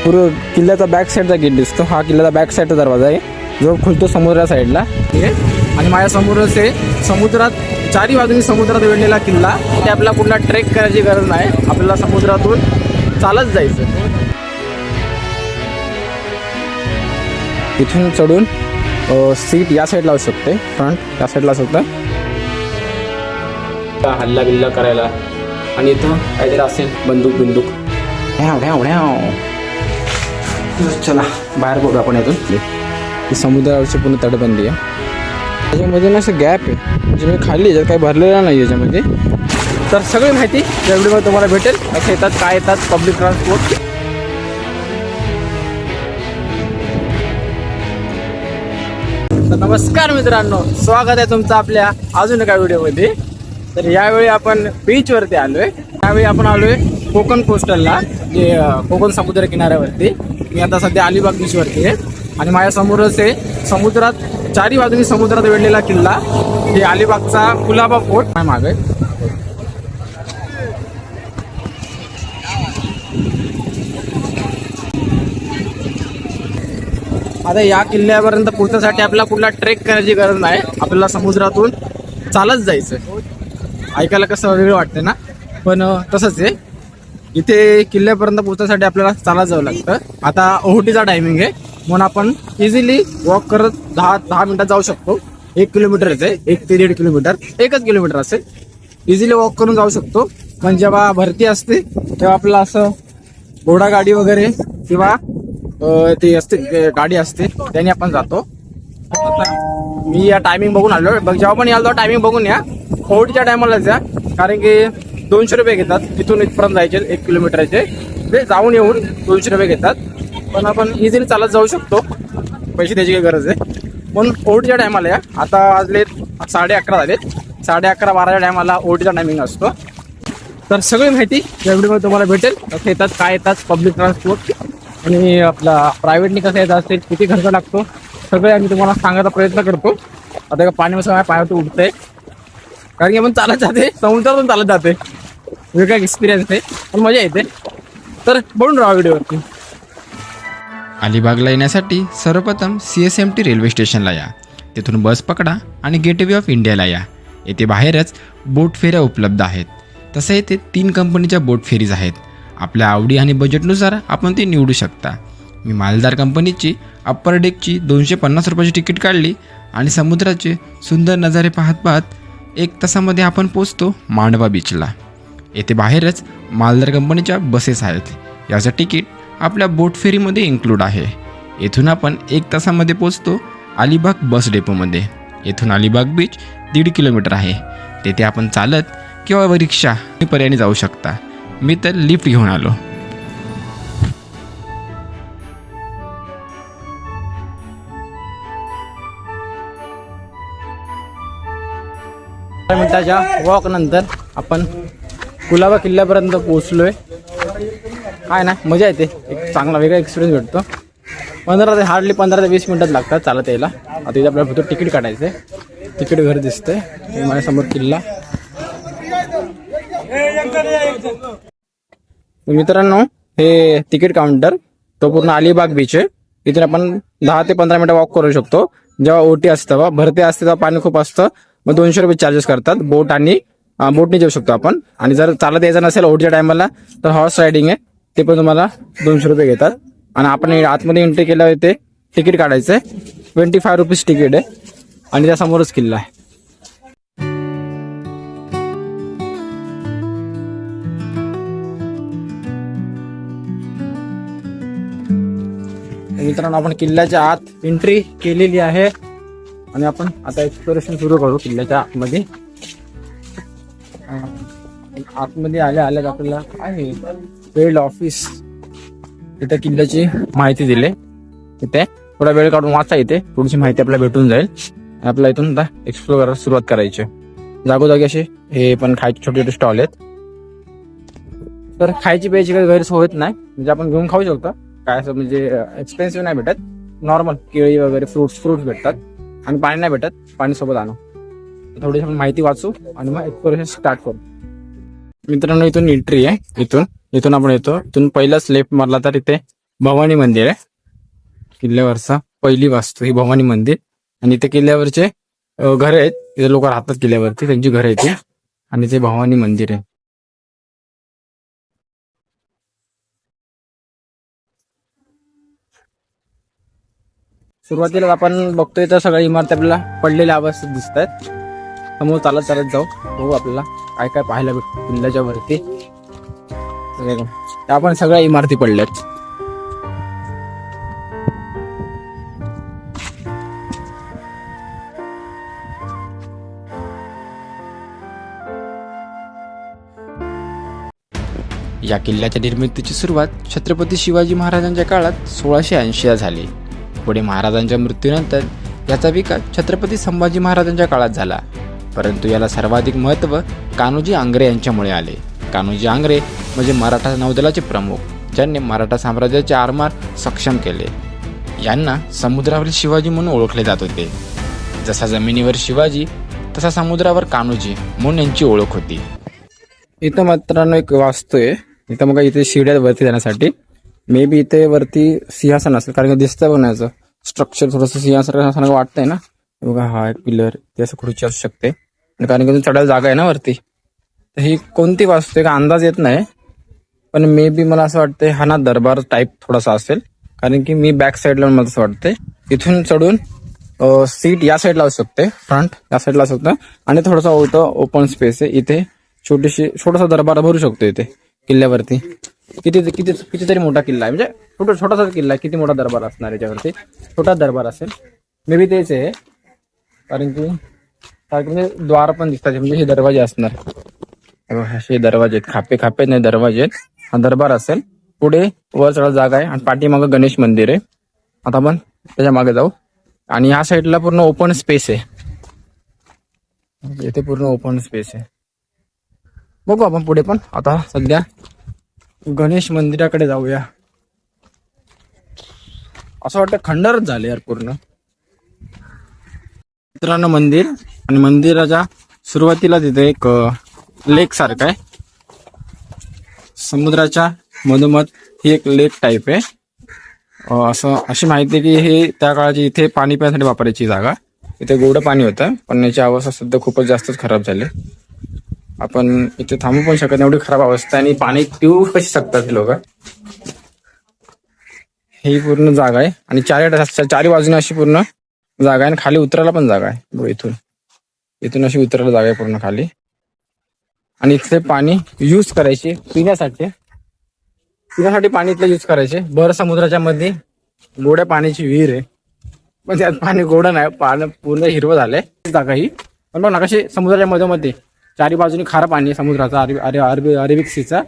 पूर्ण किल्ल्याचा बॅक साईडचा गेट दिसतो. हा किल्ल्याचा बॅक साईडचा दरवाजा आहे जो खुलतो समुद्रा साईडला. ठीक आहे. आणि माझ्यासमोरच आहे समुद्रात चारी बाजूनी समुद्रात वेढलेला किल्ला. ते आपल्याला कुठला ट्रेक करायची गरज नाही, आपल्याला समुद्रातून चालत जायचं. इथून चढून सीट या साईडला असू शकते, फ्रंट या साईडला असू शकतं हल्ला बिल्ला करायला. आणि इथं काहीतरी असेल बंदूक. चला बाहेर बघू आपण इथून. ही समुद्रावरची पूर्ण तटबंदी आहे. त्याच्यामध्ये ना असं गॅप आहे म्हणजे मी खाली याच्यात काही भरलेलं नाही याच्यामध्ये. तर सगळी माहिती या व्हिडिओमध्ये तुम्हाला भेटेल. कसं येतात, काय येतात, पब्लिक ट्रान्सपोर्ट. तर नमस्कार मित्रांनो, स्वागत आहे तुमचं आपल्या अजून एका व्हिडिओमध्ये. तर यावेळी आपण बीचवरती आलोय. यावेळी आपण आलोय कोकण कोस्टलला, जे कोकण समुद्र किनाऱ्यावरती. मी आता सध्या अलिबाग बीचवरती आहे आणि माझ्यासमोरच आहे समुद्रात चारी बाजूनी समुद्रात वेढलेला किल्ला, हे अलिबागचा कुलाबा फोर्ट. काय मागे आता या किल्ल्यापर्यंत पोहोचण्यासाठी आपल्याला कुठला ट्रेक करायची गरज नाही, आपल्याला समुद्रातून चालत जायचं. ऐकायला कसं वेगळं वाटतं ना, पण तसंच आहे. इथे किल्ल्यापर्यंत पोहोचण्यासाठी आपल्याला चालत जावं लागतं. आता ओहोटीचा टायमिंग आहे म्हणून आपण इझिली वॉक करत 10 मिनिटात जाऊ शकतो. 1 किलोमीटरच आहे, 1 ते 1.5 किलोमीटर, 1च किलोमीटर असेल. इझिली वॉक करून जाऊ शकतो. पण जेव्हा भरती असते तेव्हा आपल्याला असं घोडागाडी वगैरे किंवा ती असते गाडी असते त्याने आपण जातो. मी या टायमिंग बघून आलो. जेव्हा पण याल तेव्हा टायमिंग बघून या. ओहोटीच्या टायमालाच या, कारण की 200 रुपये घेतात तिथून इथपर्यंत जायचे 1 किलोमीटरचे. ते जाऊन येऊन 200 रुपये घेतात. पण आपण इझिली चालत जाऊ शकतो, पैसे द्यायची काही गरज आहे. म्हणून ओहोटीच्या टायमाला या. आता वाजले 11:30 झालेत. 11:30-12च्या टायमाला ओहोटीचा टायमिंग असतो. तर सगळी माहिती या व्हिडिओमध्ये तुम्हाला भेटेल. कसं येतात, काय येतात, पब्लिक ट्रान्सपोर्ट आणि आपला प्रायव्हेटनी कसं येत असेल, किती खर्च लागतो, सगळे आम्ही तुम्हाला सांगायचा प्रयत्न करतो. आता का पाण्यापासून माझ्या पायावरती उठतंय, कारण की आपण चालत जाते, समुद्रातून चालत जाते. वेगळा एक्सपिरियन्स आहे, पण मजा येते. तर बघून राहा व्हिडिओवरती. अलिबागला येण्यासाठी सर्वप्रथम CSMT रेल्वे स्टेशनला या. तिथून बस पकडा आणि गेटवे ऑफ इंडियाला या. येथे बाहेरच बोट फेऱ्या उपलब्ध आहेत. तसं येथे 3 कंपनीच्या बोट फेरीज आहेत. आपल्या आवडी आणि बजेटनुसार आपण ते निवडू शकता. मी मालदार कंपनीची अप्पर डेकची 250 रुपयाची तिकीट काढली आणि समुद्राचे सुंदर नजारे पाहत 1 तासामध्ये आपण पोचतो मांडवा बीचला. येथे बाहेरच मालदार कंपनीच्या बसेस आहेत. याचं तिकीट आपल्या बोट फेरीमध्ये इन्क्लूड आहे. येथून आपण 1 तासामध्ये पोचतो अलिबाग बस डेपोमध्ये. येथून अलिबाग बीच 1.5 किलोमीटर आहे. तेथे आपण चालत किंवा रिक्षा पर्यायाने जाऊ शकता. मी तर लिफ्ट घेऊन आलो. मिनिटाच्या वॉक नंतर आपण कुलाबा किल्ल्यापर्यंत पोहोचलोय. काय ना मजा येते, एक चांगला वेगळा एक्सपिरियन्स भेटतो. 15 ते 20 मिनिटात लागतात चालत यायला. आता इथे आपल्याला फक्त तिकीट काढायचं आहे. तिकीट घर दिसतंय माझ्यासमोर किल्ला. मित्रांनो, हे तिकीट काउंटर तो पूर्ण अलिबाग बीच आहे. इथे आपण 10 ते 15 मिनिटं वॉक करू शकतो. जेव्हा ओटी असतं तेव्हा, भरती असते तेव्हा पाणी खूप असतं, मग 200 रुपये चार्जेस करतात. बोटने जाऊ शकतो आपण. आणि जर चालत यायचं नसेल ओटीच्या टायमाला तर हॉर्स रायडिंग आहे, ते पण तुम्हाला 200 रुपये घेतात. आणि आपण आतमध्ये एंट्री केल्यावर ते तिकीट काढायचं आहे. 25 रुपीज तिकीट आहे आणि त्यासमोरच किल्ला आहे. मित्रांनो, आपण किल्ल्याच्या आत एंट्री केलेली आहे आणि आपण आता एक्सप्लोरेशन सुरू करू किल्ल्याच्या आतमध्ये. आतमध्ये आल्या आपल्याला काय फील्ड ऑफिस, तिथे किल्ल्याची माहिती दिली. तिथे थोडा वेळ काढून वाचा, येते थोडीशी माहिती आपल्याला भेटून जाईल. आपल्याला इथून आता एक्सप्लोर करायला सुरुवात करायची. जागोजागी असे हे पण खायचे छोटे छोटे स्टॉल आहेत. तर खायची प्यायची काही गैरसोय होत नाही, म्हणजे आपण घेऊन खाऊ शकतो. काय असं म्हणजे एक्सपेन्सिव्ह नाही भेटत, नॉर्मल केळी वगैरे फ्रुट्स भेटतात. आणि पाणी नाही भेटत, पाणी सोबत आणू. थोडीशी आपण माहिती वाचू आणि मग एक्सप्लोरेशन स्टार्ट करू. मित्रांनो, इथून एंट्री आहे. इथून आपण येतो. इथून पहिलाच लेफ्ट मारला तर इथे भवानी मंदिर आहे किल्ल्यावरचा पहिली वास्तू ही भवानी मंदिर. आणि इथे किल्ल्यावरचे घर आहेत, तिथे लोक राहतात किल्ल्यावरती, त्यांची घर आहेत आणि ते भवानी मंदिर आहे. सुरुवातीला आपण बघतोय तर सगळ्या इमारती आपल्याला पडलेल्या अवस्थेत दिसत आहेत. समोर चालत चालत जाऊ, बघू आपल्याला काय काय पाहायला भेटतं किल्ल्याच्या वरती. त्या पण सगळ्या इमारती पडल्यात. या किल्ल्याच्या निर्मितीची सुरुवात छत्रपती शिवाजी महाराजांच्या काळात 1680 झाली. पुढे महाराजांच्या मृत्यूनंतर याचा विकास छत्रपती संभाजी महाराजांच्या काळात झाला. परंतु याला सर्वाधिक महत्त्व कान्होजी आंग्रे यांच्यामुळे आले. कान्होजी आंग्रे म्हणजे मराठा नौदलाचे प्रमुख, ज्यांनी मराठा साम्राज्याचे आरमार सक्षम केले. यांना समुद्रावरील शिवाजी म्हणून ओळखले जात होते. जसा जमिनीवर शिवाजी तसा समुद्रावर कान्होजी म्हणून यांची ओळख होती. इथं मात्र एक वास्तू आहे. इथं मग इथे शिड्या वरती जाण्यासाठी मे बी इथे वरती सिंहासन असेल, कारण की दिसतं बघण्याचं स्ट्रक्चर थोडंसं सिंहासनासारखं वाटतंय ना. बघा हा एक पिलर, ते असं खुर्ची असू शकते. आणि कारण की चढायला जागा आहे ना वरती, तर ही कोणती वास्तू आहे का अंदाज येत नाही. पण मे बी मला असं वाटतंय हा ना दरबार टाईप थोडासा असेल, कारण की मी बॅक साईडला मला असं वाटतंय. इथून चढून सीट या साईडला असू शकते, फ्रंट या साईडला असू शकतं. आणि थोडासा ओपन स्पेस आहे इथे, छोटासा दरबार भरू शकतो इथे किल्ल्यावरती. कितीतरी मोठा किल्ला आहे, म्हणजे छोटासा किल्ला आहे. किती मोठा दरबार असणार याच्यावरती, छोटा दरबार असेल मे बी तेच आहे. कारण की म्हणजे द्वार पण दिसतात, म्हणजे हे दरवाजे असणार. हे दरवाजे आहेत, खापे नाही दरवाजे आहेत. हा दरबार असेल. पुढे वर चढायला जागा आहे आणि पाठीमागं गणेश मंदिर आहे. आता आपण त्याच्या मागे जाऊ. आणि या साईडला पूर्ण ओपन स्पेस आहे, इथे पूर्ण ओपन स्पेस आहे. बघू आपण पुढे. पण आता सध्या गणेश मंदिराकडे जाऊया. असं वाटतं खंडरच झाले यार पूर्ण. मित्रांनो मंदिर, आणि मंदिराच्या सुरुवातीला तिथे एक लेक सारखं आहे. समुद्राच्या मधोमध ही एक लेक टाईप आहे. अशी माहिती आहे की हे त्या काळाची इथे पाणी पिण्यासाठी वापरायची जागा. इथे गोडं पाणी होतं, पण याची अवस्था सध्या खूपच जास्तच खराब झाली. आपण इथे थांबू पण शकत नाही, एवढी खराब अवस्था. आणि पाणी पिऊ कशी शकतात लोक. ही पूर्ण जागा आहे आणि चारी बाजूने अशी पूर्ण जागा आहे. आणि खाली उतरायला पण जागा आहे. इथून अशी उतरायला जागा आहे पूर्ण खाली. आणि इथले पाणी यूज करायचे पिण्यासाठी पाणी इथलं यूज करायचे. भर समुद्राच्या मध्ये गोड्या पाण्याची विहीर आहे, पण त्यात पाणी गोडं नाही, पाणी पूर्ण हिरवं झालंय जागा ही. पण बघ ना कशी समुद्राच्या मध्ये चारी बाजूनी खारं पाणी समुद्राचा, अरेबिक सीचा,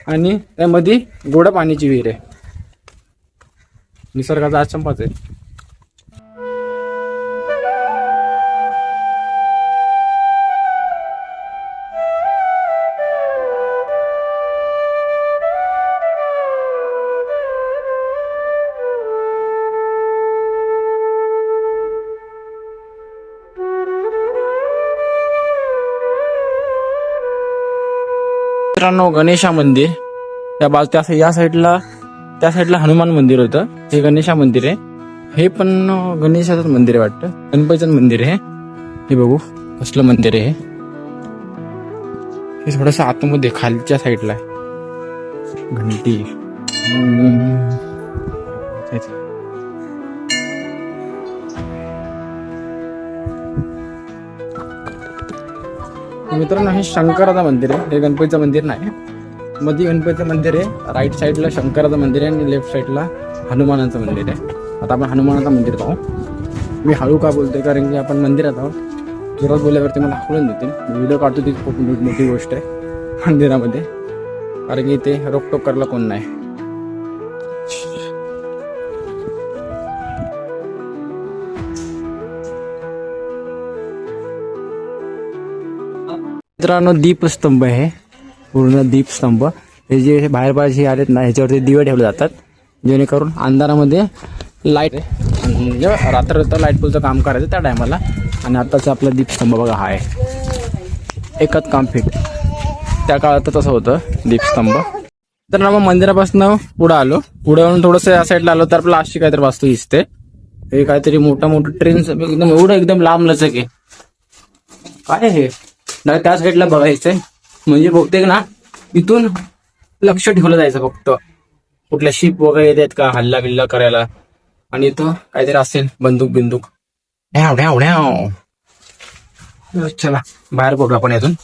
आणि त्यामध्ये गोड पाण्याची विहीर आहे. निसर्गाचा अचंबाच आहे. मित्रांनो गणेशा मंदिर या साईडला, त्या साईडला हनुमान मंदिर होतं. हे गणेशा मंदिर आहे. हे पण गणेशाचंच मंदिर आहे वाटतं, गणपतीचं मंदिर आहे. हे बघू कसलं मंदिर आहे हे थोडस आतमध्ये खालच्या साईडला आहे. घंटी मित्रांनो हे शंकराचं मंदिर आहे. हे गणपतीचं मंदिर नाही. मध्ये गणपतीचं मंदिर आहे, राईट साईडला शंकराचं मंदिर आहे आणि लेफ्ट साईडला हनुमानाचं मंदिर आहे. आता आपण हनुमानाचं मंदिर पाहू. मी हळू का बोलतोय कारण की आपण मंदिरात आहोत. जोरात बोलल्यावरती मला हाकलून देतील. व्हिडिओ काढतो ती खूप मोठी गोष्ट आहे मंदिरामध्ये, कारण की इथे रोकटोक करायला कोण नाही. मित्रांनो दीपस्तंभ आहे, पूर्ण दीपस्तंभ. हे जे बाहेर जे आलेत ना ह्याच्यावरती दिवे ठेवले जातात, जेणेकरून अंधारामध्ये लाईट जेव्हा रात्र लाईट पोलचं काम करायचं त्या टायमाला. आणि आताचा आपला दीपस्तंभ बघा हा आहे, एकच काम फिट. त्या काळात तसं होतं दीपस्तंभ. तर ना मग मंदिरापासून पुढे आलो, पुढे येऊन थोडंसं या साईडला आलो तर आपला अशी काहीतरी वास्तू दिसते. हे काहीतरी मोठा ट्रेन एकदम एवढं एकदम लांब लचक आहे. काय हे नाही त्या साईडला बघायचंय, म्हणजे बहुतेक ना इथून लक्ष ठेवलं जायचं फक्त, कुठल्या शिप वगैरे येतात का हल्ला बिल्ला करायला. आणि इथं काहीतरी असेल बंदूक बिंदूक. ढ्याव ढ्याव ढ्याव. चला बाहेर पडू आपण यातून.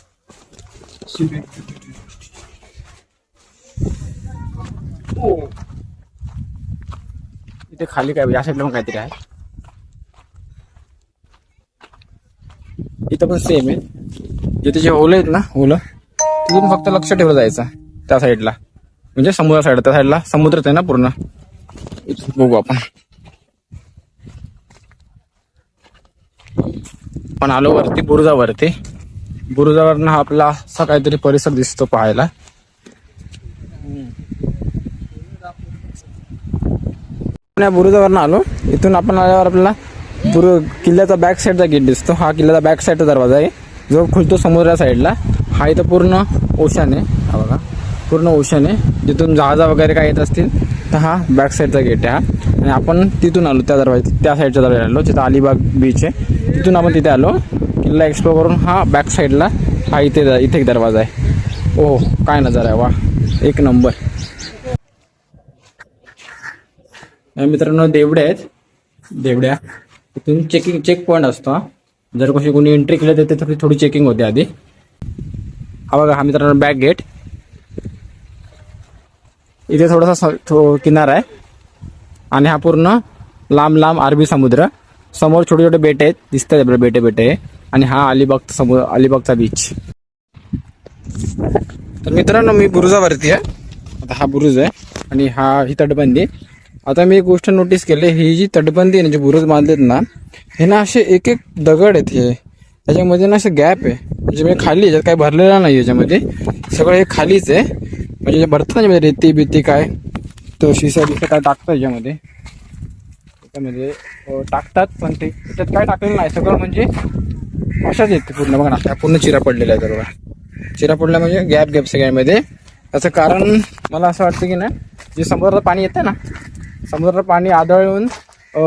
इथे खाली काय या साईडला पण काहीतरी आहे. इथं पण सेम आहे. जिथे जे ओलं आहेत ना ओलं तिथून फक्त लक्ष ठेवलं जायचं त्या साईडला, म्हणजे समुद्र साईड, त्या साईडला समुद्रच आहे ना पूर्ण. इथून बघू आपण. पण आलो वरती बुरुजावरती. बुरुजावरनं हा आपला असा काहीतरी परिसर दिसतो पाहायला. बुरुजावरनं आलो. इथून आपण आल्यावर आपल्याला किल्ल्याचा बॅक साईडचा गेट दिसतो. हा किल्ल्याचा बॅक साईडचा दरवाजा आहे जो खुलतो समुद्रा साईडला. हा इथं पूर्ण ओशन आहे. हा बघा पूर्ण ओशन आहे. जिथून जहाजा वगैरे काय येत असतील तर हा बॅक साईडचा गेट आहे हा. आणि आपण तिथून आलो त्या दरवाजा, त्या साईडच्या दरवाजा आलो जिथं अलिबाग बीच आहे. तिथून आपण तिथे आलो किल्ला एक्सप्लोर करून. हा बॅक साईडला हा इथे एक दरवाजा आहे. ओह काय नजारा आहे, वा एक नंबर. मित्रांनो देवड्या आहेत, देवड्या. इथून चेक पॉईंट असतो. जर कशी कोणी एंट्री केलं तर थोडी चेकिंग होते आधी. हा बघा हा मित्रांनो बॅक गेट. इथे थोडासा किनारा आहे आणि हा पूर्ण लांब लांब अरबी समुद्र. समोर छोटे छोटे बेटे आहेत दिसतात आपल्याला, बेटे. आणि हा अलिबागचा बीच. तर मित्रांनो मी बुरुजावरती आहे आता. हा बुरुज आहे आणि ही तटबंदी. आता मी एक गोष्ट नोटीस केली, ही जी तटबंदी आहे, जे बुरुज बांधलेत ना हे ना असे एक एक दगड आहेत. हे त्याच्यामध्ये ना असं गॅप आहे, म्हणजे खाली याच्यात काही भरलेलं नाही. याच्यामध्ये सगळं हे खालीच आहे. म्हणजे भरतात ना याच्यामध्ये रेती बिती काय तो शिसा बिसा काय टाकतात याच्यामध्ये, त्याच्यामध्ये टाकतात. पण ते त्याच्यात काय टाकलेलं नाही, सगळं म्हणजे अशाच येते पूर्ण. बघा ना पूर्ण चिरा पडलेला आहे. बरोबर चिरा पडला म्हणजे गॅप सगळ्यामध्ये. त्याचं कारण मला असं वाटतं की ना जे समुद्रात पाणी येतं ना, समुद्रात पाणी आदळून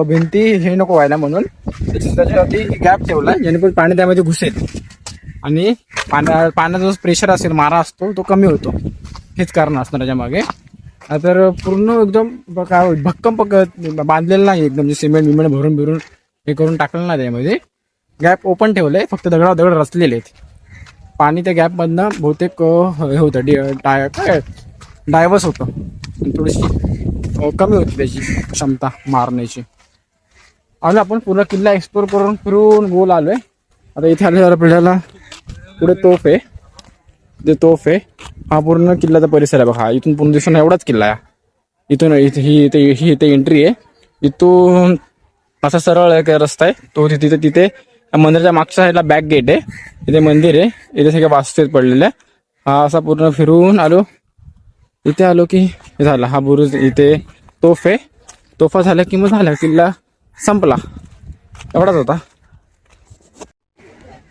भिंती हे नको व्हायला म्हणून त्याच्यावरती गॅप ठेवला, जेणेकरून पाणी त्यामध्ये घुसेल आणि पाण्याचा जो प्रेशर असेल, मारा असतो तो कमी होतो. हेच कारण असणार त्याच्या मागे. तर पूर्ण एकदम काय भक्कम बांधलेलं नाही एकदम, जे सिमेंट बिमेंट भरून बिरून हे करून टाकलं नाही. त्यामध्ये गॅप ओपन ठेवलंय, फक्त दगड रचलेले आहेत. पाणी त्या गॅपमधनं बहुतेक हे होतं डायव्हर्स होतं, थोडीशी कमी होती त्याची क्षमता मारण्याची. आलो आपण पूर्ण किल्ला एक्सप्लोर करून फिरून गोल आलोय. आता इथे आल्यावर आपल्याला पुढे तोफ आहे, जे तोफ आहे हा पूर्ण किल्ल्याचा परिसर आहे बघा. इथून पूर्ण दिसून एवढाच किल्ला आहे. इथून इथे एंट्री आहे. इथून असा सरळ एक रस्ता आहे तो तिथे मंदिराच्या मागच्या साईडला बॅक गेट आहे. इथे मंदिर आहे, इथे सगळे वास्तू पडलेले. हा असा पूर्ण फिरून आलो. इथे आलो की झाला हा बुरुज. इथे तोफ आहे, तोफा झाल्या की मग झाला किल्ला संपला. एवढाच होता.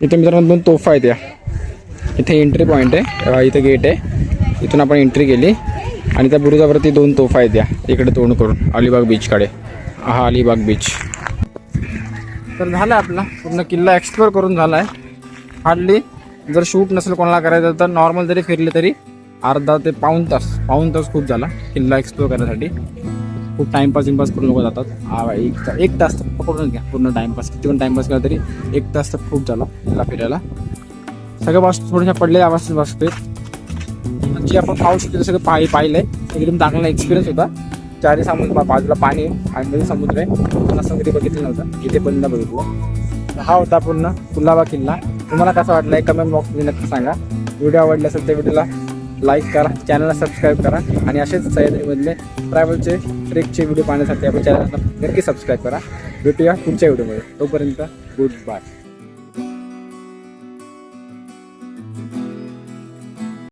इथे मित्रांनो 2 तोफा आहेत या. इथे एंट्री पॉईंट आहे, इथे गेट आहे, इथून आपण एंट्री केली आणि त्या बुरुजावरती 2 तोफा आहेत या इकडे तोंड करून अलिबाग बीचकडे. हा अलिबाग बीच. तर झाला आपला पूर्ण किल्ला एक्सप्लोर करून झाला आहे. हार्डली जर शूट नसेल कोणाला करायचं तर नॉर्मल जरी फिरले तरी अर्धा ते पाऊण तास खूप झाला किल्ला एक्सप्लोर करण्यासाठी. खूप टाइमपास करून लोक जातात. एक तास तर पकडून घ्या पूर्ण टाइमपास. किती पण टाइमपास केला तरी 1 तास तर खूप झाला किल्ला फिरायला. सगळ्या वास्तू थोड्याशा पडलेल्या वास्तू वाचतोय, जे आपण पाहू शकतो ते सगळं पाहिलंय. एकदम चांगला एक्सपिरियन्स होता. चारी समुद्र बाजूला पाणी आणि मध्ये समुद्र आहे. पण असं कधी बघितलं नव्हतं, इथे पण बघितलं. हा होता पूर्ण कुलाबा किल्ला. तुम्हाला कसं वाटलं कमेंट बॉक्समध्ये नक्की सांगा. व्हिडिओ आवडला असेल तर व्हिडिओला लाईक करा, चॅनलला सबस्क्राईब करा आणि असेच सह्याद्रीमधले ट्रॅव्हलचे ट्रेकचे व्हिडिओ पाहण्यासाठी आपल्या चॅनलला नक्की सबस्क्राईब करा. भेटूया पुढच्या व्हिडिओमध्ये. तोपर्यंत गुड बाय.